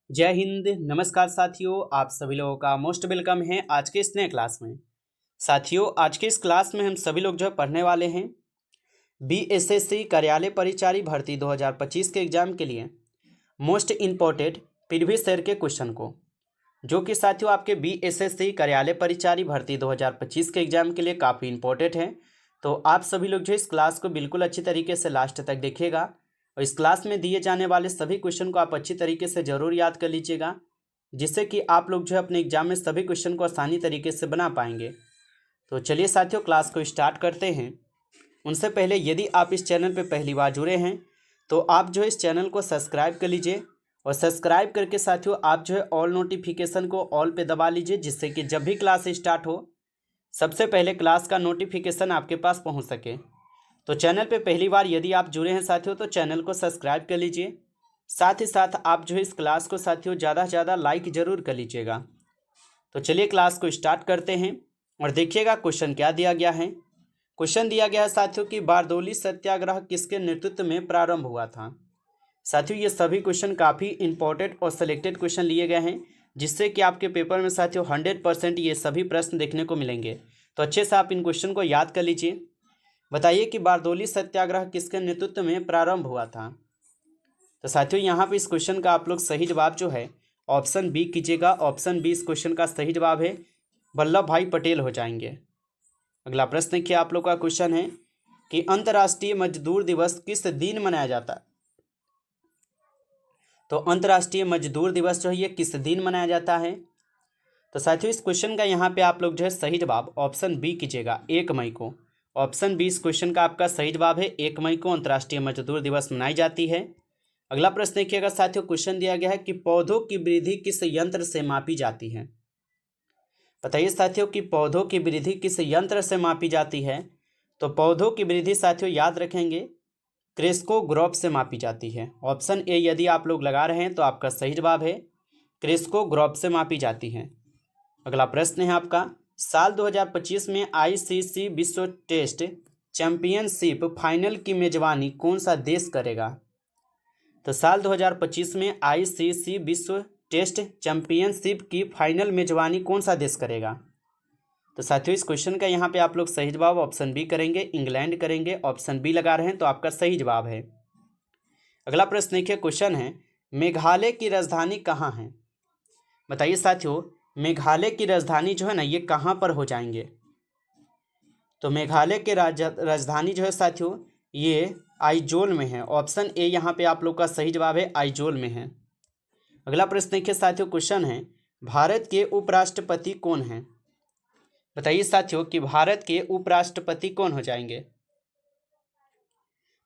जय हिंद। नमस्कार साथियों, आप सभी लोगों का मोस्ट वेलकम है आज के इस नए क्लास में। साथियों, आज के इस क्लास में हम सभी लोग जो है पढ़ने वाले हैं बीएसएससी कार्यालय परिचारी भर्ती 2025 के एग्जाम के लिए मोस्ट इम्पोर्टेंट प्रीवियस ईयर के क्वेश्चन को, जो कि साथियों आपके बीएसएससी कार्यालय परिचारी भर्ती 2025 के एग्जाम के लिए काफ़ी इंपॉर्टेंट है। तो आप सभी लोग जो इस क्लास को बिल्कुल अच्छी तरीके से लास्ट तक देखिएगा और इस क्लास में दिए जाने वाले सभी क्वेश्चन को आप अच्छी तरीके से ज़रूर याद कर लीजिएगा, जिससे कि आप लोग जो है अपने एग्जाम में सभी क्वेश्चन को आसानी तरीके से बना पाएंगे। तो चलिए साथियों, क्लास को स्टार्ट करते हैं। उनसे पहले यदि आप इस चैनल पर पहली बार जुड़े हैं तो आप जो है इस चैनल को सब्सक्राइब कर लीजिए और सब्सक्राइब करके साथियों आप जो है ऑल नोटिफिकेशन को ऑल पे दबा लीजिए, जिससे कि जब भी क्लास स्टार्ट हो सबसे पहले क्लास का नोटिफिकेशन आपके पास पहुंच सके। तो चैनल पे पहली बार यदि आप जुड़े हैं साथियों तो चैनल को सब्सक्राइब कर लीजिए। साथ ही साथ आप जो है इस क्लास को साथियों ज़्यादा से ज़्यादा लाइक ज़रूर कर लीजिएगा। तो चलिए क्लास को स्टार्ट करते हैं और देखिएगा क्वेश्चन क्या दिया गया है। क्वेश्चन दिया गया है साथियों कि बारदौली सत्याग्रह किसके नेतृत्व में प्रारंभ हुआ था। साथियों ये सभी क्वेश्चन काफ़ी इंपॉर्टेंट और सिलेक्टेड क्वेश्चन लिए गए हैं, जिससे कि आपके पेपर में साथियों 100% ये सभी प्रश्न देखने को मिलेंगे। तो अच्छे से आप इन क्वेश्चन को याद कर लीजिए। बताइए कि बारदौली सत्याग्रह किसके नेतृत्व में प्रारंभ हुआ था। तो साथियों यहाँ पे इस क्वेश्चन का आप लोग सही जवाब जो है ऑप्शन बी कीजिएगा। ऑप्शन बी इस क्वेश्चन का सही जवाब है, वल्लभ भाई पटेल हो जाएंगे। अगला प्रश्न देखिए, आप लोग का क्वेश्चन है कि अंतर्राष्ट्रीय मजदूर दिवस किस दिन मनाया जाता है। तो अंतर्राष्ट्रीय मजदूर दिवस जो है ये किस दिन मनाया जाता है। तो साथियों इस क्वेश्चन का यहाँ पे आप लोग जो है सही जवाब ऑप्शन बी कीजिएगा, 1 मई को। ऑप्शन बी इस क्वेश्चन का आपका सही जवाब है, 1 मई को अंतर्राष्ट्रीय मजदूर दिवस मनाई जाती है। अगला प्रश्न देखिएगा साथियों, क्वेश्चन दिया गया है कि पौधों की वृद्धि किस यंत्र से मापी जाती है। बताइए साथियों कि पौधों की वृद्धि किस यंत्र से मापी जाती है। तो पौधों की वृद्धि साथियों याद रखेंगे क्रेस्कोग्राफ से मापी जाती है। ऑप्शन ए यदि आप लोग लगा रहे हैं तो आपका सही जवाब है, क्रेस्कोग्राफ से मापी जाती है। अगला प्रश्न है आपका, साल 2025 में आईसीसी विश्व टेस्ट चैंपियनशिप फाइनल की मेजबानी कौन सा देश करेगा। तो साल 2025 में आईसीसी विश्व टेस्ट चैंपियनशिप की फाइनल मेजबानी कौन सा देश करेगा। तो साथियों इस क्वेश्चन का यहाँ पे आप लोग सही जवाब ऑप्शन बी करेंगे, इंग्लैंड करेंगे। ऑप्शन बी लगा रहे हैं तो आपका सही जवाब है। अगला प्रश्न देखिए, क्वेश्चन है मेघालय की राजधानी कहाँ है। बताइए साथियों मेघालय की राजधानी जो है ना ये कहाँ पर हो जाएंगे। तो मेघालय के राजधानी जो है साथियों ये आइजोल में है। ऑप्शन ए यहाँ पे आप लोग का सही जवाब है, आइजोल में है। अगला प्रश्न देखिए साथियों, क्वेश्चन है भारत के उपराष्ट्रपति कौन हैं। बताइए साथियों कि भारत के उपराष्ट्रपति कौन हो जाएंगे।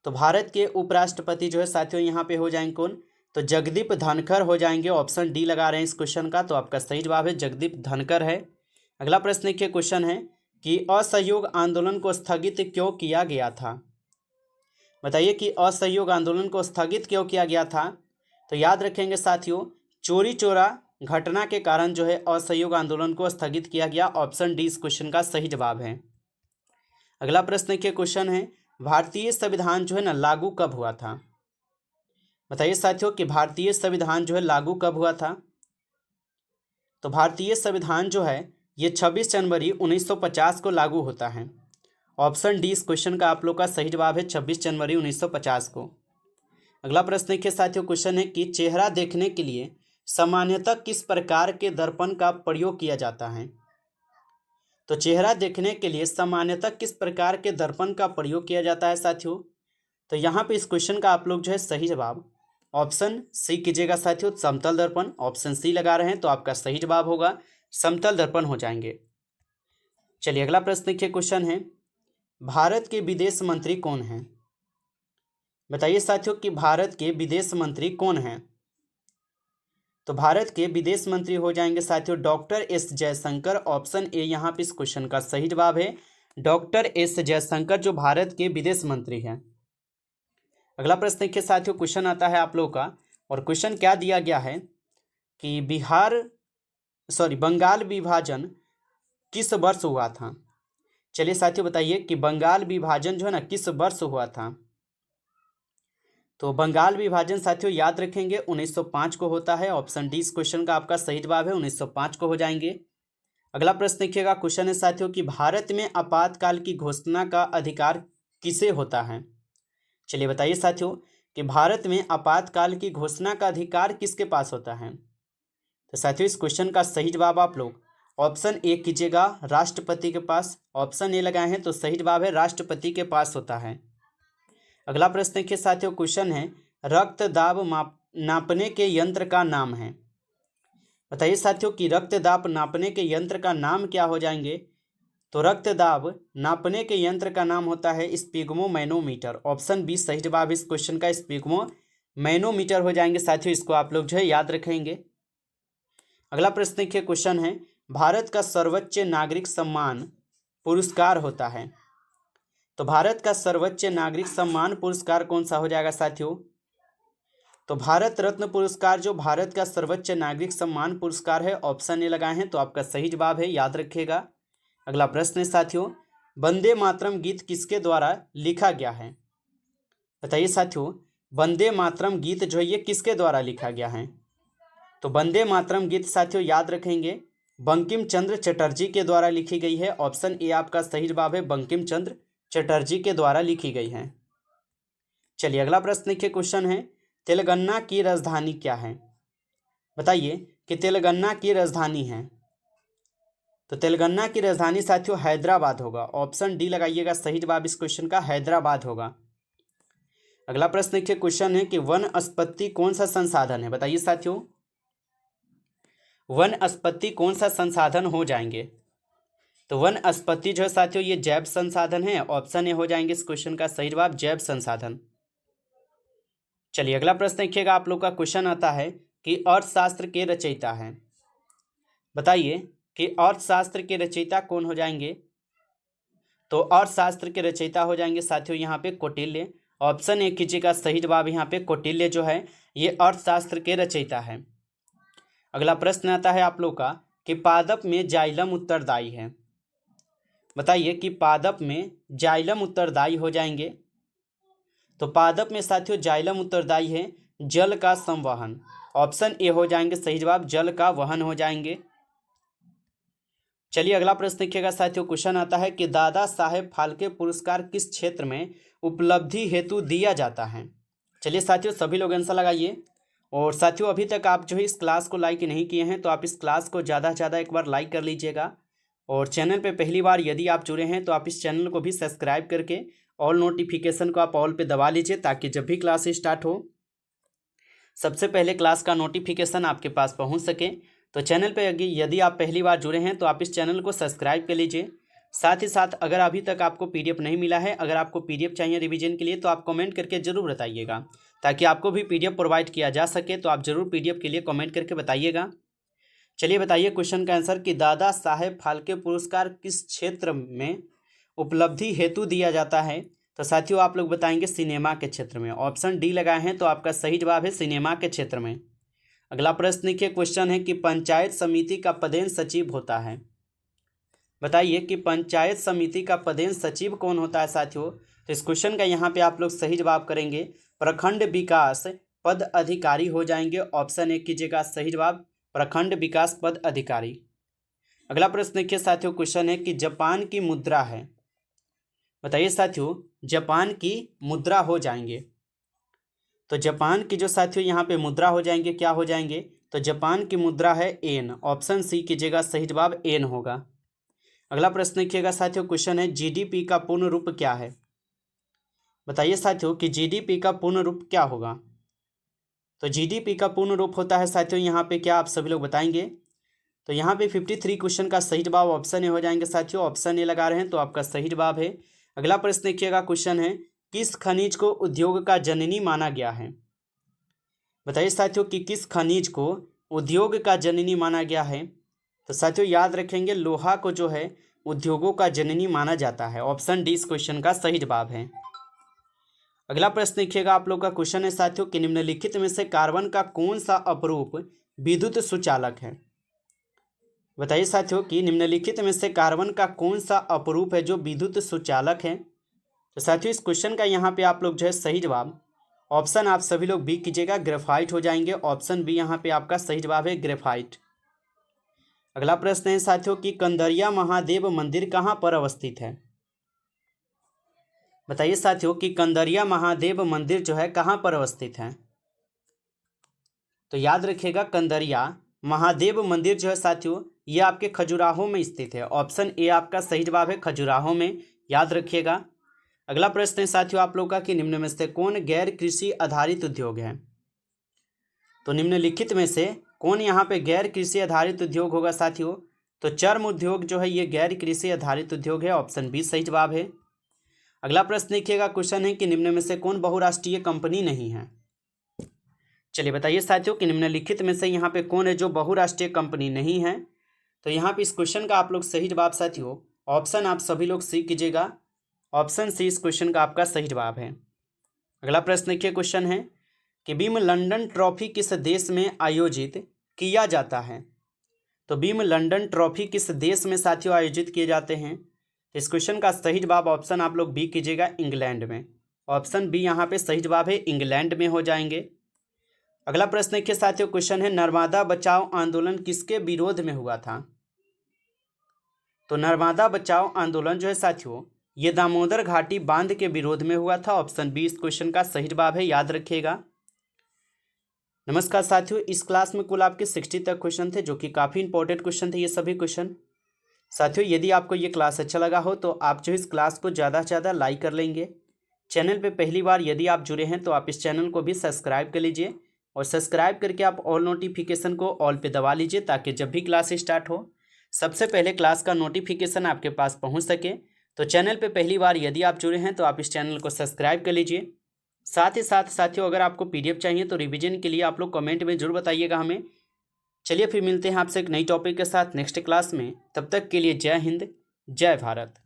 तो भारत के उपराष्ट्रपति जो है साथियों यहाँ पे हो जाएंगे कौन, तो जगदीप धनखड़ हो जाएंगे। ऑप्शन डी लगा रहे हैं इस क्वेश्चन का, तो आपका सही जवाब है जगदीप धनखड़ है। अगला प्रश्न देखिए, क्वेश्चन है कि असहयोग आंदोलन को स्थगित क्यों किया गया था। बताइए कि असहयोग आंदोलन को स्थगित क्यों किया गया था। तो याद रखेंगे साथियों चोरी चोरा घटना के कारण जो है असहयोग आंदोलन को स्थगित किया गया। ऑप्शन डी इस क्वेश्चन का सही जवाब है। अगला प्रश्न देखिए, क्वेश्चन है भारतीय संविधान जो है ना लागू कब हुआ था। बताइए साथियों कि भारतीय संविधान जो है लागू कब हुआ था। तो भारतीय संविधान जो है ये 26 जनवरी 1950 को लागू होता है। ऑप्शन डी इस क्वेश्चन का आप लोग का सही जवाब है, 26 जनवरी 1950 को। अगला प्रश्न देखिए साथियों, क्वेश्चन है कि चेहरा देखने के लिए सामान्यतः किस प्रकार के दर्पण का प्रयोग किया जाता है। तो चेहरा देखने के लिए सामान्यतः किस प्रकार के दर्पण का प्रयोग किया जाता है साथियों। तो यहाँ पे इस क्वेश्चन का आप लोग जो है सही जवाब ऑप्शन सी कीजिएगा साथियों, समतल दर्पण। ऑप्शन सी लगा रहे हैं तो आपका सही जवाब होगा समतल दर्पण हो जाएंगे। चलिए अगला प्रश्न देखिए, क्वेश्चन है भारत के विदेश मंत्री कौन हैं। बताइए साथियों कि भारत के विदेश मंत्री कौन हैं। तो भारत के विदेश मंत्री हो जाएंगे साथियों doctor S Jaishankar. Option A यहाँ पे इस क्वेश्चन का सही जवाब है, डॉक्टर एस जयशंकर जो भारत के विदेश मंत्री हैं। अगला प्रश्न देखिए साथियों, क्वेश्चन आता है आप लोगों का, और क्वेश्चन क्या दिया गया है कि बंगाल विभाजन किस वर्ष हुआ था। चलिए साथियों बताइए कि बंगाल विभाजन जो है ना किस वर्ष हुआ था। तो बंगाल विभाजन साथियों याद रखेंगे 1905 को होता है। ऑप्शन डी इस क्वेश्चन का आपका सही जवाब है, 1905 को हो जाएंगे। अगला प्रश्न देखिएगा, क्वेश्चन है साथियों कि भारत में आपातकाल की घोषणा का अधिकार किसे होता है। चलिए बताइए साथियों कि भारत में आपातकाल की घोषणा का अधिकार किसके पास होता है। तो साथियों इस क्वेश्चन का सही जवाब आप लोग ऑप्शन ए कीजिएगा, राष्ट्रपति के पास। ऑप्शन ए लगाए हैं तो सही जवाब है राष्ट्रपति के पास होता है। अगला प्रश्न देखिए साथियों, क्वेश्चन है रक्त दाब नापने के यंत्र का नाम है। बताइए साथियों कि रक्त दाब नापने के यंत्र का नाम क्या हो जाएंगे। तो रक्त दाब नापने के यंत्र का नाम होता है स्पिग्मोमैनोमीटर। ऑप्शन बी सही जवाब इस क्वेश्चन का स्पिग्मोमैनोमीटर हो जाएंगे साथियों, इसको आप लोग जो है याद रखेंगे। अगला प्रश्न देखिए, क्वेश्चन है भारत का सर्वोच्च नागरिक सम्मान पुरस्कार होता है। तो भारत का सर्वोच्च नागरिक सम्मान पुरस्कार कौन सा हो जाएगा साथियों। तो भारत रत्न पुरस्कार जो भारत का सर्वोच्च नागरिक सम्मान पुरस्कार है, ऑप्शन ए लगाए हैं तो आपका सही जवाब है, याद रखिएगा। अगला प्रश्न है साथियों, वंदे मातरम गीत किसके द्वारा लिखा गया है। बताइए साथियों वंदे मातरम गीत जो है ये किसके द्वारा लिखा गया है। तो वंदे मातरम गीत साथियों याद रखेंगे बंकिम चंद्र चटर्जी के द्वारा लिखी गई है। ऑप्शन ए आपका सही जवाब है, बंकिम चंद्र चटर्जी के द्वारा लिखी गई है। चलिए अगला प्रश्न देखिए, क्वेश्चन है तेलंगाना की राजधानी क्या है। बताइए कि तेलंगाना की राजधानी है। तो तेलंगाना की राजधानी साथियों हैदराबाद होगा। ऑप्शन डी लगाइएगा, सही जवाब इस क्वेश्चन का हैदराबाद होगा। अगला प्रश्न देखिए, क्वेश्चन है कि वनस्पति कौन सा संसाधन है। बताइए साथियों वनस्पति कौन सा संसाधन हो जाएंगे। तो वनस्पति जो है साथियों ये जैव संसाधन है। ऑप्शन ए हो जाएंगे इस क्वेश्चन का सही जवाब, जैव संसाधन। चलिए अगला प्रश्न देखिएगा, आप लोग का क्वेश्चन आता है कि अर्थशास्त्र के रचयिता हैं। बताइए कि अर्थशास्त्र के रचयिता कौन हो जाएंगे। तो अर्थशास्त्र के रचयिता हो जाएंगे साथियों यहाँ पे कौटिल्य। ऑप्शन ए कीजिएगा, सही जवाब यहाँ पे कौटिल्य जो है ये अर्थशास्त्र के रचयिता है। अगला प्रश्न आता है आप लोग का कि पादप में जाइलम उत्तरदायी है। बताइए कि पादप में जाइलम उत्तरदायी हो जाएंगे। तो पादप में साथियों जाइलम उत्तरदायी है जल का संवहन। ऑप्शन ए हो जाएंगे सही जवाब, जल का वहन हो जाएंगे। चलिए अगला प्रश्न देखिएगा साथियों, क्वेश्चन आता है कि दादा साहेब फाल्के पुरस्कार किस क्षेत्र में उपलब्धि हेतु दिया जाता है। चलिए साथियों सभी लोग आंसर लगाइए। और साथियों अभी तक आप जो है इस क्लास को लाइक नहीं किए हैं तो आप इस क्लास को ज़्यादा से ज़्यादा एक बार लाइक कर लीजिएगा। और चैनल पे पहली बार यदि आप जुड़े हैं तो आप इस चैनल को भी सब्सक्राइब करके ऑल नोटिफिकेशन को आप ऑल पे दबा लीजिए, ताकि जब भी क्लास स्टार्ट हो सबसे पहले क्लास का नोटिफिकेशन आपके पास पहुंच सके। तो चैनल पे यदि आप पहली बार जुड़े हैं तो आप इस चैनल को सब्सक्राइब कर लीजिए। साथ ही साथ अगर अभी तक आपको पीडीएफ नहीं मिला है, अगर आपको पीडीएफ चाहिए रिवीजन के लिए, तो आप कमेंट करके ज़रूर बताइएगा, ताकि आपको भी पीडीएफ प्रोवाइड किया जा सके। तो आप ज़रूर पीडीएफ के लिए कमेंट करके बताइएगा। चलिए बताइए क्वेश्चन का आंसर कि दादा साहेब फाल्के पुरस्कार किस क्षेत्र में उपलब्धि हेतु दिया जाता है। तो साथियों आप लोग बताएंगे सिनेमा के क्षेत्र में। ऑप्शन डी लगाए हैं तो आपका सही जवाब है सिनेमा के क्षेत्र में। अगला प्रश्न देखिए, क्वेश्चन है कि पंचायत समिति का पदेन सचिव होता है। बताइए कि पंचायत समिति का पदेन सचिव कौन होता है साथियों। तो इस क्वेश्चन का यहाँ पे आप लोग सही जवाब करेंगे प्रखंड विकास पद अधिकारी हो जाएंगे। ऑप्शन ए कीजिएगा सही जवाब, प्रखंड विकास पद अधिकारी। अगला प्रश्न देखिए साथियों, क्वेश्चन है कि जापान की मुद्रा है। बताइए साथियों जापान की मुद्रा हो जाएंगे। तो जापान की जो साथियों यहाँ पे मुद्रा हो जाएंगे क्या हो जाएंगे। तो जापान की मुद्रा है एन। ऑप्शन सी कीजिएगा सही जवाब एन होगा। अगला प्रश्न देखिएगा साथियों, क्वेश्चन है जीडीपी का पूर्ण रूप क्या है। बताइए साथियों कि जीडीपी का पूर्ण रूप क्या होगा। तो जीडीपी का पूर्ण रूप होता है साथियों यहाँ पे क्या, आप सभी लोग बताएंगे। तो यहाँ पे 53 क्वेश्चन का सही जवाब ऑप्शन ए हो जाएंगे साथियों। ऑप्शन ए लगा रहे हैं तो आपका सही जवाब है। अगला प्रश्न देखिएगा, क्वेश्चन है किस खनिज को उद्योग का जननी माना गया है। बताइए साथियों कि किस खनिज को उद्योग का जननी माना गया है। तो साथियों याद रखेंगे लोहा को जो है उद्योगों का जननी माना जाता है। ऑप्शन डी इस क्वेश्चन का सही जवाब है। अगला प्रश्न देखिएगा, आप लोग का क्वेश्चन है साथियों कि निम्नलिखित में से कार्बन का कौन सा अपरूप विद्युत सुचालक है। बताइए साथियों कि निम्नलिखित में से कार्बन का कौन सा अपरूप है जो विद्युत सुचालक है। तो साथियों इस क्वेश्चन का यहाँ पे आप लोग जो है सही जवाब ऑप्शन आप सभी लोग बी कीजिएगा, ग्रेफाइट हो जाएंगे। ऑप्शन बी यहाँ पे आपका सही जवाब है, ग्रेफाइट। अगला प्रश्न है साथियों कि कंदरिया महादेव मंदिर कहाँ पर अवस्थित है। बताइए साथियों कि कंदरिया महादेव मंदिर जो है कहाँ पर अवस्थित है। तो याद रखिएगा कंदरिया महादेव मंदिर जो है साथियों ये आपके खजुराहो में स्थित है। ऑप्शन ए आपका सही जवाब है, खजुराहो में, याद रखिएगा। अगला प्रश्न है साथियों आप लोग का कि निम्न में से कौन गैर कृषि आधारित उद्योग है। तो निम्नलिखित में से कौन यहाँ पे गैर कृषि आधारित उद्योग होगा साथियों। तो चर्म उद्योग जो है ये गैर कृषि आधारित उद्योग है। ऑप्शन बी सही जवाब है। अगला प्रश्न देखिएगा, क्वेश्चन है कि निम्न में से कौन बहुराष्ट्रीय कंपनी नहीं है। चलिए बताइए साथियों कि निम्नलिखित में से यहाँ पे कौन है जो बहुराष्ट्रीय कंपनी नहीं है। तो यहाँ पे इस क्वेश्चन का आप लोग सही जवाब साथियों ऑप्शन आप सभी लोग सी कीजिएगा। ऑप्शन सी इस क्वेश्चन का आपका सही जवाब है। अगला प्रश्न देखिए, क्वेश्चन है कि विंबलडन ट्रॉफी किस देश में आयोजित किया जाता है। तो विंबलडन ट्रॉफी किस देश में साथियों आयोजित किए जाते हैं। इस क्वेश्चन का सही जवाब ऑप्शन आप लोग बी कीजिएगा, इंग्लैंड में। ऑप्शन बी यहाँ पे सही जवाब है, इंग्लैंड में हो जाएंगे। अगला प्रश्न देखिए साथियों, क्वेश्चन है नर्मदा बचाओ आंदोलन किसके विरोध में हुआ था। तो नर्मदा बचाओ आंदोलन जो है साथियों ये दामोदर घाटी बांध के विरोध में हुआ था। ऑप्शन बी इस क्वेश्चन का सही जवाब है, याद रखिएगा। नमस्कार साथियों, इस क्लास में कुल आपके 60 तक क्वेश्चन थे जो कि काफ़ी इंपॉर्टेंट क्वेश्चन थे ये सभी क्वेश्चन। साथियों यदि आपको ये क्लास अच्छा लगा हो तो आप जो इस क्लास को ज़्यादा से ज़्यादा लाइक कर लेंगे। चैनल पे पहली बार यदि आप जुड़े हैं तो आप इस चैनल को भी सब्सक्राइब कर लीजिए और सब्सक्राइब करके आप ऑल नोटिफिकेशन को ऑल पे दबा लीजिए ताकि जब भी क्लास स्टार्ट हो सबसे पहले क्लास का नोटिफिकेशन आपके पास पहुँच सके। तो चैनल पे पहली बार यदि आप जुड़े हैं तो आप इस चैनल को सब्सक्राइब कर लीजिए। साथ ही साथ साथियों अगर आपको पीडीएफ चाहिए तो रिवीजन के लिए आप लोग कमेंट में जरूर बताइएगा हमें। चलिए फिर मिलते हैं आपसे एक नई टॉपिक के साथ नेक्स्ट क्लास में। तब तक के लिए जय हिंद, जय भारत।